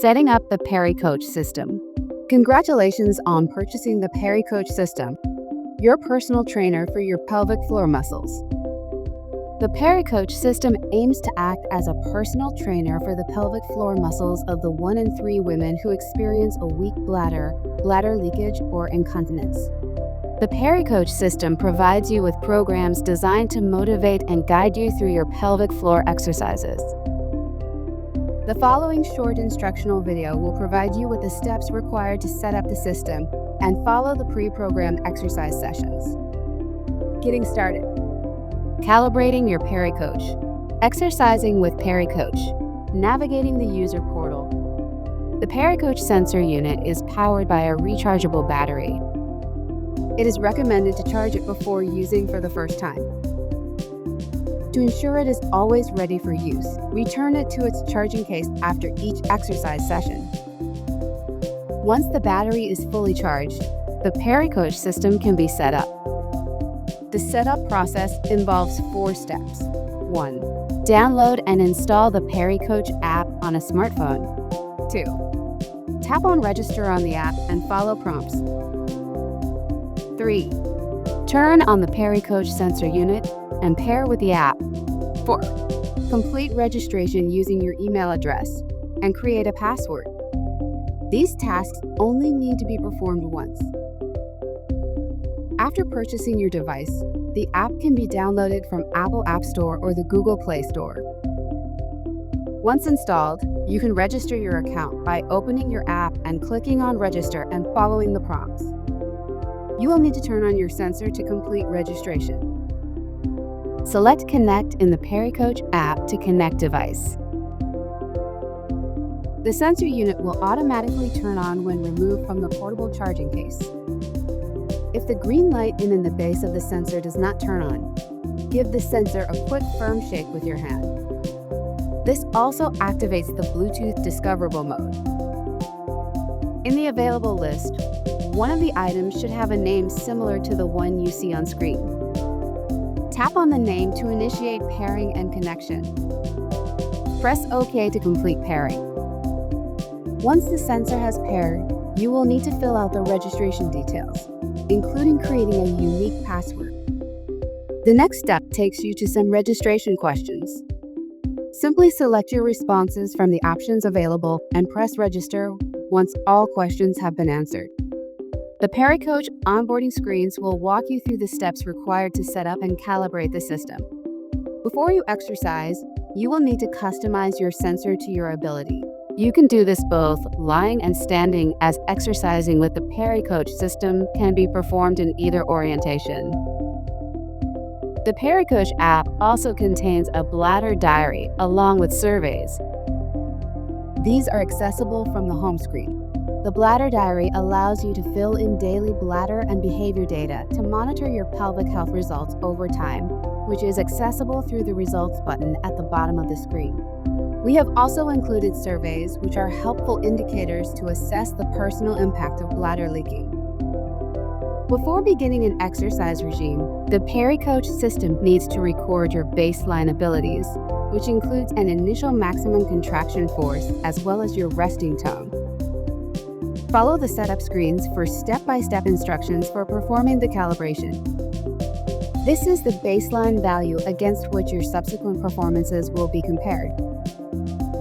Setting up the PeriCoach System. Congratulations on purchasing the PeriCoach System, your personal trainer for your pelvic floor muscles. The PeriCoach System aims to act as a personal trainer for the pelvic floor muscles of the 1 in 3 women who experience a weak bladder, bladder leakage, or incontinence. The PeriCoach System provides you with programs designed to motivate and guide you through your pelvic floor exercises. The following short instructional video will provide you with the steps required to set up the system and follow the pre-programmed exercise sessions. Getting started. Calibrating your PeriCoach. Exercising with PeriCoach. Navigating the user portal. The PeriCoach sensor unit is powered by a rechargeable battery. It is recommended to charge it before using for the first time. To ensure it is always ready for use, return it to its charging case after each exercise session. Once the battery is fully charged, the PeriCoach system can be set up. The setup process involves 4 steps. 1. Download and install the PeriCoach app on a smartphone. 2. Tap on register on the app and follow prompts. 3. Turn on the PeriCoach sensor unit and pair with the app. 4. Complete registration using your email address and create a password. These tasks only need to be performed once. After purchasing your device, the app can be downloaded from Apple App Store or the Google Play Store. Once installed, you can register your account by opening your app and clicking on Register and following the prompts. You will need to turn on your sensor to complete registration. Select Connect in the PeriCoach app to connect device. The sensor unit will automatically turn on when removed from the portable charging case. If the green light in the base of the sensor does not turn on, give the sensor a quick firm shake with your hand. This also activates the Bluetooth discoverable mode. In the available list, one of the items should have a name similar to the one you see on screen. Tap on the name to initiate pairing and connection. Press OK to complete pairing. Once the sensor has paired, you will need to fill out the registration details, including creating a unique password. The next step takes you to some registration questions. Simply select your responses from the options available and press register once all questions have been answered. The PeriCoach onboarding screens will walk you through the steps required to set up and calibrate the system. Before you exercise, you will need to customize your sensor to your ability. You can do this both lying and standing, as exercising with the PeriCoach system can be performed in either orientation. The PeriCoach app also contains a bladder diary along with surveys. These are accessible from the home screen. The bladder diary allows you to fill in daily bladder and behavior data to monitor your pelvic health results over time, which is accessible through the results button at the bottom of the screen. We have also included surveys, which are helpful indicators to assess the personal impact of bladder leaking. Before beginning an exercise regime, the PeriCoach system needs to record your baseline abilities, which includes an initial maximum contraction force as well as your resting tone. Follow the setup screens for step-by-step instructions for performing the calibration. This is the baseline value against which your subsequent performances will be compared.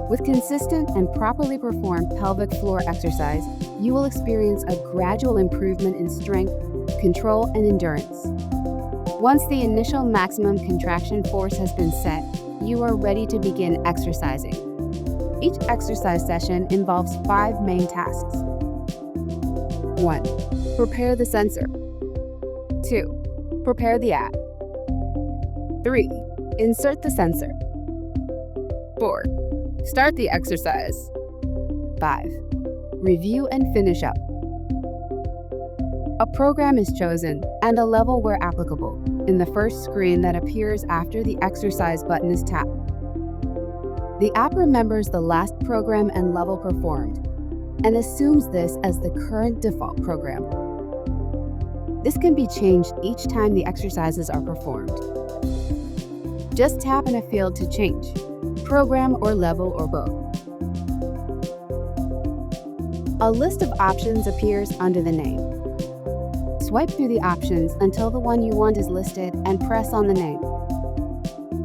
With consistent and properly performed pelvic floor exercise, you will experience a gradual improvement in strength, control, and endurance. Once the initial maximum contraction force has been set, you are ready to begin exercising. Each exercise session involves 5 main tasks. 1. Prepare the sensor. 2. Prepare the app. 3. Insert the sensor. 4. Start the exercise. 5. Review and finish up. A program is chosen and a level where applicable in the first screen that appears after the exercise button is tapped. The app remembers the last program and level performed and assumes this as the current default program. This can be changed each time the exercises are performed. Just tap in a field to change, program or level or both. A list of options appears under the name. Swipe through the options until the one you want is listed and press on the name.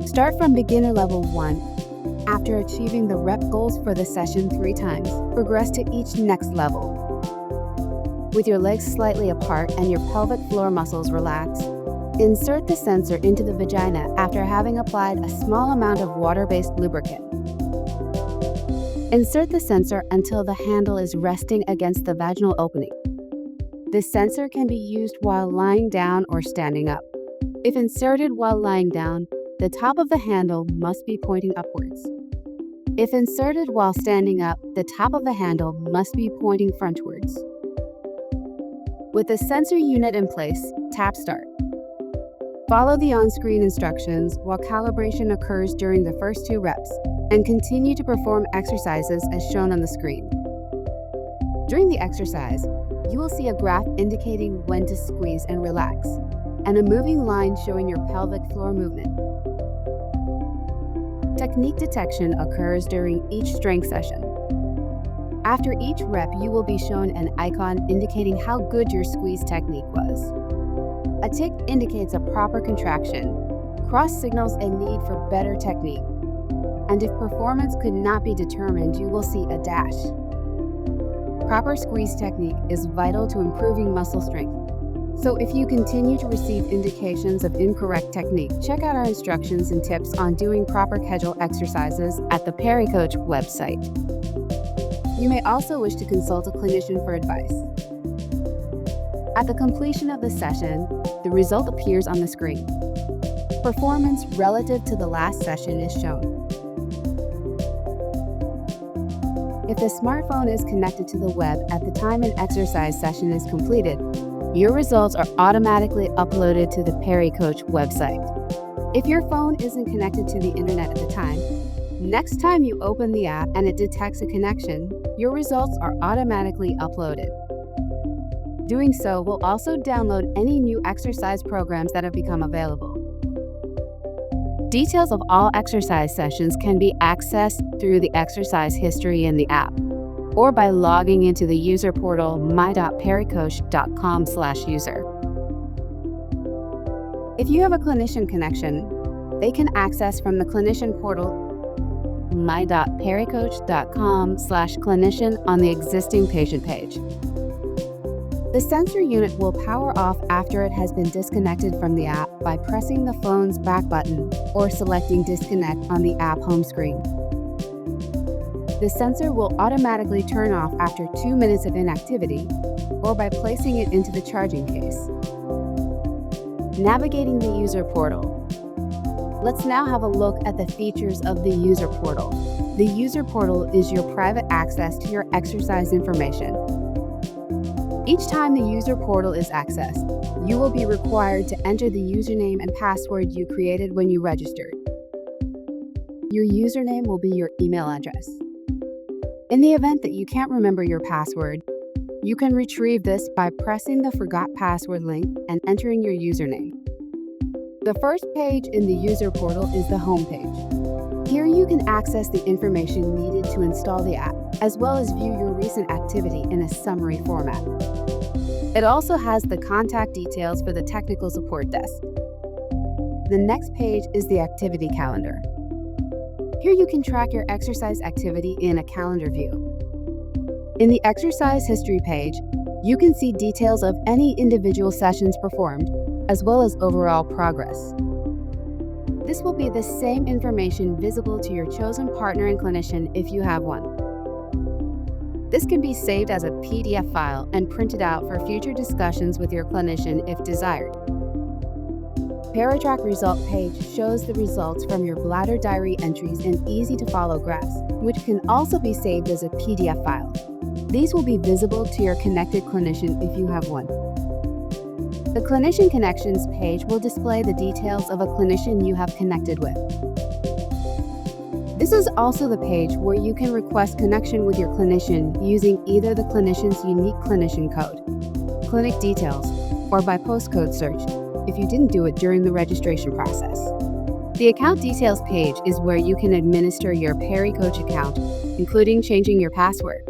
Start from beginner level 1. After achieving the rep goals for the session 3 times, progress to each next level. With your legs slightly apart and your pelvic floor muscles relaxed, insert the sensor into the vagina after having applied a small amount of water-based lubricant. Insert the sensor until the handle is resting against the vaginal opening. This sensor can be used while lying down or standing up. If inserted while lying down, the top of the handle must be pointing upwards. If inserted while standing up, the top of the handle must be pointing frontwards. With the sensor unit in place, tap Start. Follow the on-screen instructions while calibration occurs during the first 2 reps, and continue to perform exercises as shown on the screen. During the exercise, you will see a graph indicating when to squeeze and relax, and a moving line showing your pelvic floor movement. Technique detection occurs during each strength session. After each rep, you will be shown an icon indicating how good your squeeze technique was. A tick indicates a proper contraction. Cross signals a need for better technique. And if performance could not be determined, you will see a dash. Proper squeeze technique is vital to improving muscle strength. So if you continue to receive indications of incorrect technique, check out our instructions and tips on doing proper casual exercises at the PeriCoach website. You may also wish to consult a clinician for advice. At the completion of the session, the result appears on the screen. Performance relative to the last session is shown. If the smartphone is connected to the web at the time an exercise session is completed, your results are automatically uploaded to the PeriCoach website. If your phone isn't connected to the internet at the time, next time you open the app and it detects a connection, your results are automatically uploaded. Doing so will also download any new exercise programs that have become available. Details of all exercise sessions can be accessed through the exercise history in the app, or by logging into the user portal my.pericoach.com/user. If you have a clinician connection, they can access from the clinician portal my.pericoach.com/clinician on the existing patient page. The sensor unit will power off after it has been disconnected from the app by pressing the phone's back button or selecting disconnect on the app home screen. The sensor will automatically turn off after 2 minutes of inactivity or by placing it into the charging case. Navigating the user portal. Let's now have a look at the features of the user portal. The user portal is your private access to your exercise information. Each time the user portal is accessed, you will be required to enter the username and password you created when you registered. Your username will be your email address. In the event that you can't remember your password, you can retrieve this by pressing the Forgot Password link and entering your username. The first page in the user portal is the home page. Here you can access the information needed to install the app, as well as view your recent activity in a summary format. It also has the contact details for the technical support desk. The next page is the activity calendar. Here you can track your exercise activity in a calendar view. In the exercise history page, you can see details of any individual sessions performed, as well as overall progress. This will be the same information visible to your chosen partner and clinician if you have one. This can be saved as a PDF file and printed out for future discussions with your clinician if desired. PeriTrack result page shows the results from your bladder diary entries in easy-to-follow graphs, which can also be saved as a PDF file. These will be visible to your connected clinician if you have one. The Clinician Connections page will display the details of a clinician you have connected with. This is also the page where you can request connection with your clinician using either the clinician's unique clinician code, clinic details, or by postcode search if you didn't do it during the registration process. The Account Details page is where you can administer your PeriCoach account, including changing your password.